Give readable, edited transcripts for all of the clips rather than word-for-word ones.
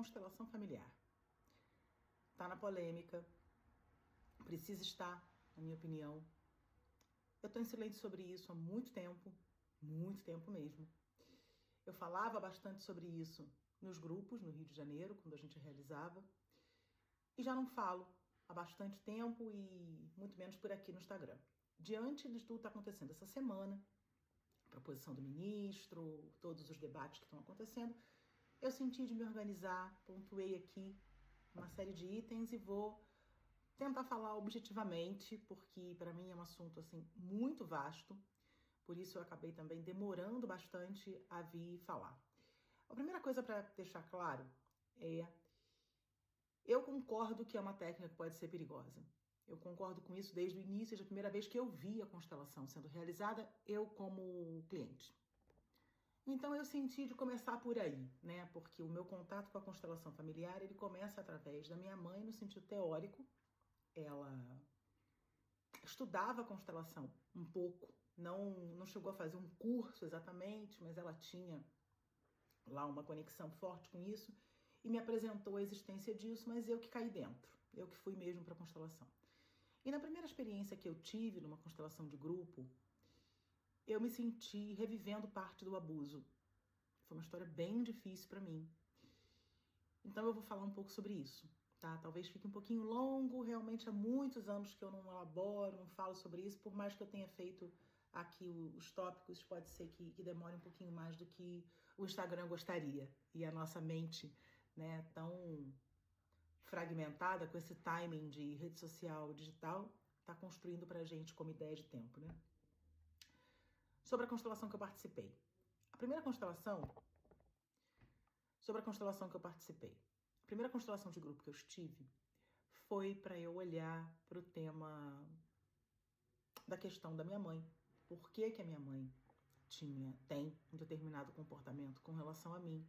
constelação familiar. Está na polêmica, precisa estar, na minha opinião. Eu estou em silêncio sobre isso há muito tempo mesmo. Eu falava bastante sobre isso nos grupos no Rio de Janeiro, quando a gente realizava, e já não falo há bastante tempo e muito menos por aqui no Instagram. Diante de tudo que está acontecendo essa semana, a proposição do ministro, todos os debates que estão acontecendo, eu senti de me organizar, pontuei aqui uma série de itens e vou tentar falar objetivamente, porque para mim é um assunto assim muito vasto, por isso eu acabei também demorando bastante a vir falar. A primeira coisa para deixar claro é: eu concordo que é uma técnica que pode ser perigosa. Eu concordo com isso desde o início, desde a primeira vez que eu vi a constelação sendo realizada, eu como cliente. Então eu senti de começar por aí, né? Porque o meu contato com a constelação familiar, ele começa através da minha mãe no sentido teórico. Ela estudava a constelação um pouco, não chegou a fazer um curso exatamente, mas ela tinha lá uma conexão forte com isso e me apresentou a existência disso, mas eu que caí dentro, eu que fui mesmo para a constelação. E na primeira experiência que eu tive numa constelação de grupo, eu me senti revivendo parte do abuso. Foi uma história bem difícil para mim. Então eu vou falar um pouco sobre isso, tá? Talvez fique um pouquinho longo, realmente há muitos anos que eu não elaboro, não falo sobre isso, por mais que eu tenha feito aqui os tópicos, pode ser que demore um pouquinho mais do que o Instagram gostaria. E a nossa mente, né, tão fragmentada com esse timing de rede social digital, tá construindo pra gente como ideia de tempo, né? Sobre a constelação que eu participei. A primeira constelação a primeira constelação de grupo que eu estive foi para eu olhar para o tema da questão da minha mãe. Por que que a minha mãe tem um determinado comportamento com relação a mim?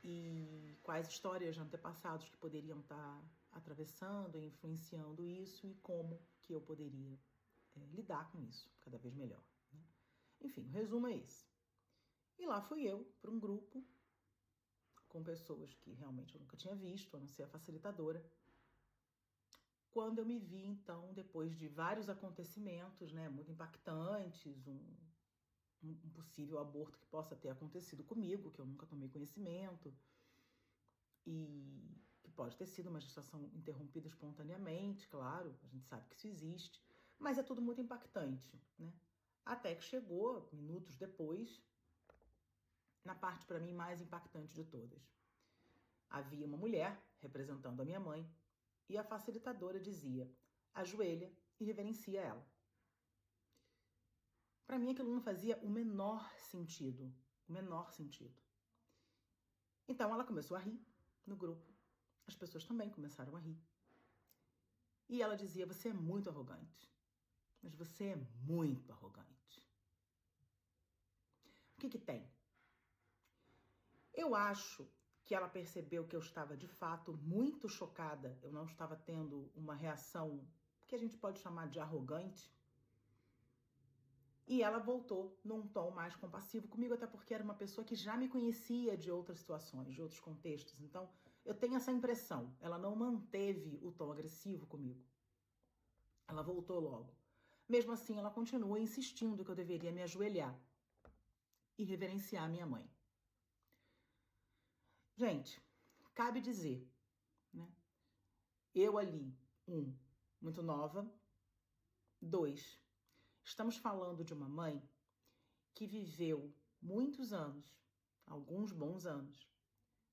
E quais histórias de antepassados que poderiam estar atravessando e influenciando isso e como que eu poderia lidar com isso cada vez melhor, né? Enfim, o resumo é esse. E lá fui eu para um grupo com pessoas que realmente eu nunca tinha visto, a não ser a facilitadora. Quando eu me vi, então, depois de vários acontecimentos, né, muito impactantes, um possível aborto que possa ter acontecido comigo, que eu nunca tomei conhecimento, e que pode ter sido uma gestação interrompida espontaneamente, claro, a gente sabe que isso existe, mas é tudo muito impactante, né? Até que chegou, minutos depois, na parte para mim mais impactante de todas. Havia uma mulher representando a minha mãe e a facilitadora dizia: ajoelha e reverencia ela. Para mim aquilo não fazia o menor sentido, Então ela começou a rir no grupo. As pessoas também começaram a rir. E ela dizia: você é muito arrogante. Mas você é muito arrogante. O que tem? Eu acho que ela percebeu que eu estava, de fato, muito chocada. Eu não estava tendo uma reação que a gente pode chamar de arrogante. E ela voltou num tom mais compassivo comigo, até porque era uma pessoa que já me conhecia de outras situações, de outros contextos. Então, eu tenho essa impressão. Ela não manteve o tom agressivo comigo. Ela voltou logo. Mesmo assim, ela continua insistindo que eu deveria me ajoelhar e reverenciar minha mãe. Gente, cabe dizer, né? Eu ali, muito nova. 2, estamos falando de uma mãe que viveu muitos anos, alguns bons anos,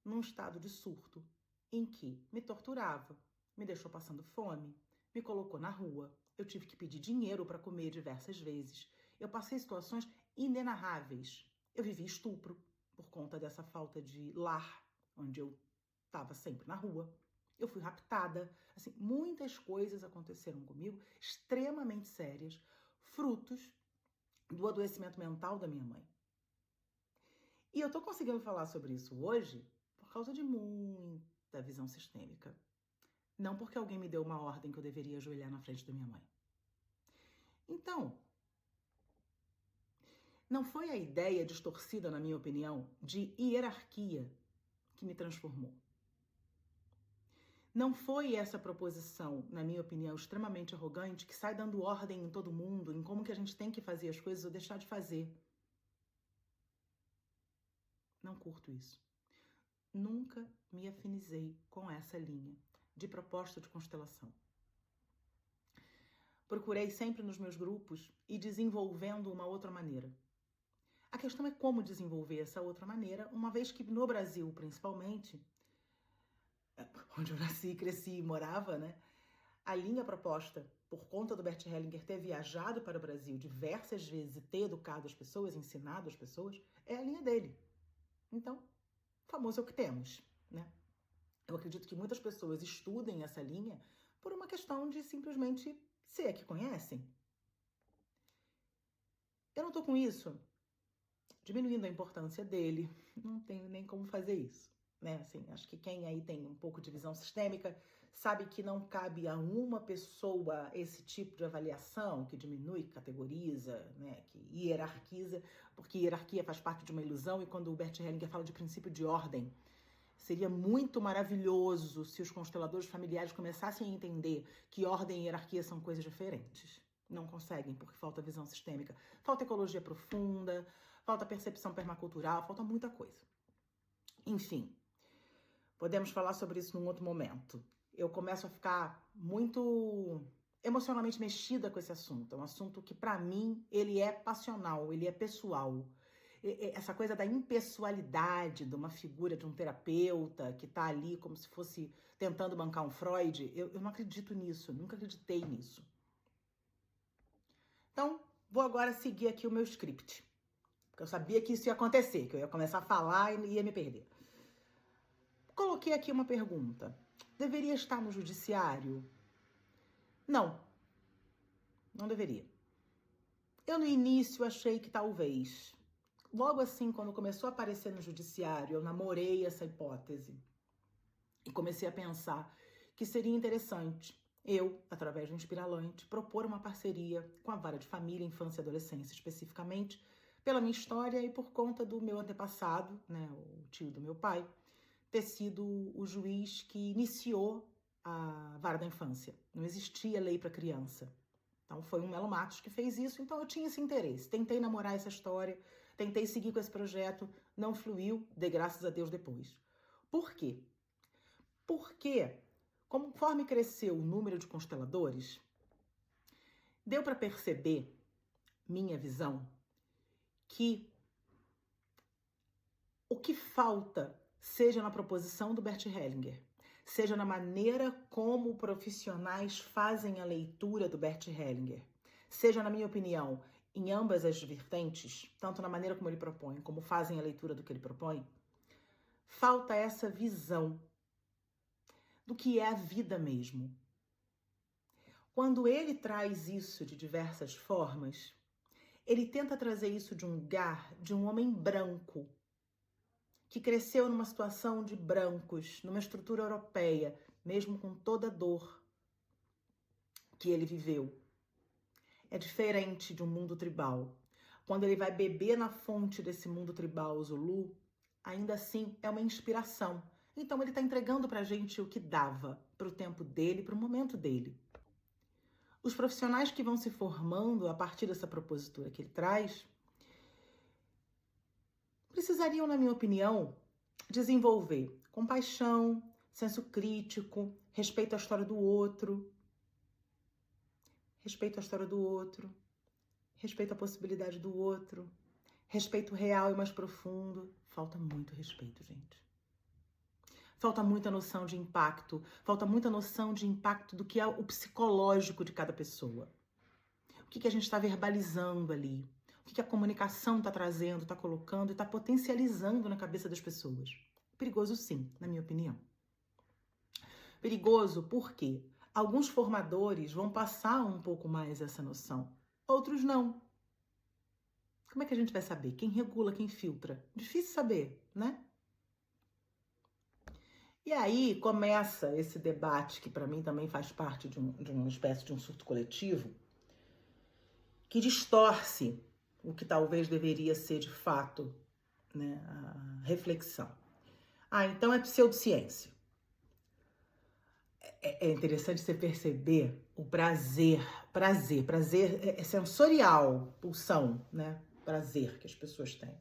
num estado de surto em que me torturava, me deixou passando fome, me colocou na rua, eu tive que pedir dinheiro para comer diversas vezes, eu passei situações inenarráveis, eu vivi estupro por conta dessa falta de lar, onde eu estava sempre na rua. Eu fui raptada, assim, muitas coisas aconteceram comigo, extremamente sérias, frutos do adoecimento mental da minha mãe. E eu tô conseguindo falar sobre isso hoje por causa de muita visão sistêmica. Não porque alguém me deu uma ordem que eu deveria ajoelhar na frente da minha mãe. Então, não foi a ideia distorcida, na minha opinião, de hierarquia que me transformou. Não foi essa proposição, na minha opinião, extremamente arrogante, que sai dando ordem em todo mundo, em como que a gente tem que fazer as coisas ou deixar de fazer. Não curto isso. Nunca me afinizei com essa linha de proposta de constelação. Procurei sempre nos meus grupos ir desenvolvendo uma outra maneira. A questão é como desenvolver essa outra maneira, uma vez que no Brasil, principalmente, onde eu nasci, cresci e morava, né? A linha proposta, por conta do Bert Hellinger ter viajado para o Brasil diversas vezes e ter educado as pessoas, ensinado as pessoas, é a linha dele. Então, famoso é o que temos, né? Eu acredito que muitas pessoas estudem essa linha por uma questão de simplesmente ser que conhecem. Eu não tô com isso diminuindo a importância dele, não tenho nem como fazer isso, né? Assim, acho que quem aí tem um pouco de visão sistêmica sabe que não cabe a uma pessoa esse tipo de avaliação que diminui, categoriza, né? Que hierarquiza, porque hierarquia faz parte de uma ilusão, e quando o Bert Hellinger fala de princípio de ordem, seria muito maravilhoso se os consteladores familiares começassem a entender que ordem e hierarquia são coisas diferentes. Não conseguem, porque falta visão sistêmica. Falta ecologia profunda, falta percepção permacultural, falta muita coisa. Enfim, podemos falar sobre isso num outro momento. Eu começo a ficar muito emocionalmente mexida com esse assunto. É um assunto que, para mim, ele é passional, ele é pessoal. Essa coisa da impessoalidade de uma figura de um terapeuta que está ali como se fosse tentando bancar um Freud, eu não acredito nisso, nunca acreditei nisso. Então, vou agora seguir aqui o meu script, porque eu sabia que isso ia acontecer, que eu ia começar a falar e ia me perder. Coloquei aqui uma pergunta. Deveria estar no judiciário? Não, não deveria. Eu no início achei que talvez. Logo assim, quando começou a aparecer no judiciário, eu namorei essa hipótese e comecei a pensar que seria interessante eu, através do Inspiralante, propor uma parceria com a Vara de Família, Infância e Adolescência, especificamente pela minha história e por conta do meu antepassado, né, o tio do meu pai, ter sido o juiz que iniciou a Vara da Infância. Não existia lei para criança. Então foi um Melo Matos que fez isso, então eu tinha esse interesse. Tentei namorar essa história, tentei seguir com esse projeto, não fluiu, dei graças a Deus depois. Por quê? Porque, conforme cresceu o número de consteladores, deu para perceber, minha visão, que o que falta, seja na proposição do Bert Hellinger, seja na maneira como profissionais fazem a leitura do Bert Hellinger, seja, na minha opinião, em ambas as vertentes, tanto na maneira como ele propõe, como fazem a leitura do que ele propõe, falta essa visão do que é a vida mesmo. Quando ele traz isso de diversas formas, ele tenta trazer isso de um lugar de um homem branco, que cresceu numa situação de brancos, numa estrutura europeia, mesmo com toda a dor que ele viveu. É diferente de um mundo tribal. Quando ele vai beber na fonte desse mundo tribal Zulu, ainda assim é uma inspiração. Então ele está entregando para a gente o que dava, para o tempo dele, para o momento dele. Os profissionais que vão se formando a partir dessa propositura que ele traz, precisariam, na minha opinião, desenvolver compaixão, senso crítico, respeito à história do outro, respeito à história do outro, respeito à possibilidade do outro, respeito real e mais profundo. Falta muito respeito, gente. Falta muita noção de impacto, falta muita noção de impacto do que é o psicológico de cada pessoa. O que a gente está verbalizando ali, o que a comunicação está trazendo, está colocando e está potencializando na cabeça das pessoas. Perigoso sim, na minha opinião. Perigoso porque alguns formadores vão passar um pouco mais essa noção, outros não. Como é que a gente vai saber? Quem regula, quem filtra? Difícil saber, né? E aí começa esse debate, que para mim também faz parte de uma espécie de um surto coletivo, que distorce o que talvez deveria ser de fato, né, a reflexão. Ah, então é pseudociência. É interessante você perceber o prazer. Prazer é sensorial, pulsão, né? Prazer que as pessoas têm.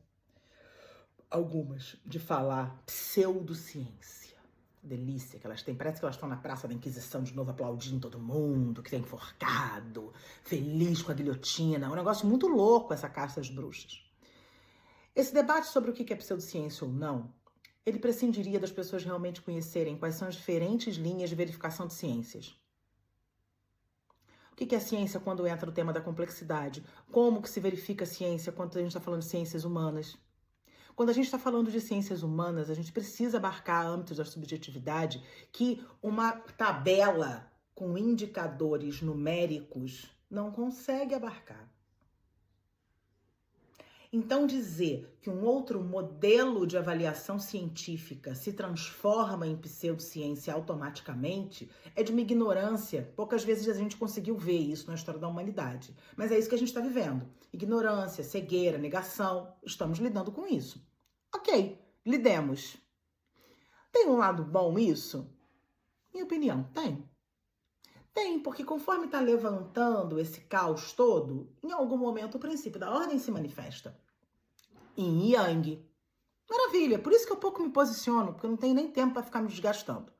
Algumas de falar pseudociência. Delícia que elas têm. Parece que elas estão na Praça da Inquisição de novo aplaudindo todo mundo, que tem enforcado, feliz com a guilhotina. É um negócio muito louco essa caça às bruxas. Esse debate sobre o que é pseudociência ou não, ele prescindiria das pessoas realmente conhecerem quais são as diferentes linhas de verificação de ciências. O que é ciência quando entra no tema da complexidade? Como que se verifica a ciência quando a gente está falando de ciências humanas? Quando a gente está falando de ciências humanas, a gente precisa abarcar âmbitos da subjetividade que uma tabela com indicadores numéricos não consegue abarcar. Então, dizer que um outro modelo de avaliação científica se transforma em pseudociência automaticamente é de uma ignorância. Poucas vezes a gente conseguiu ver isso na história da humanidade. Mas é isso que a gente está vivendo. Ignorância, cegueira, negação. Estamos lidando com isso. Ok, lidemos. Tem um lado bom isso? Minha opinião, tem. Tem, porque conforme está levantando esse caos todo, em algum momento o princípio da ordem se manifesta. Yin e Yang. Maravilha, por isso que eu pouco me posiciono, porque eu não tenho nem tempo para ficar me desgastando.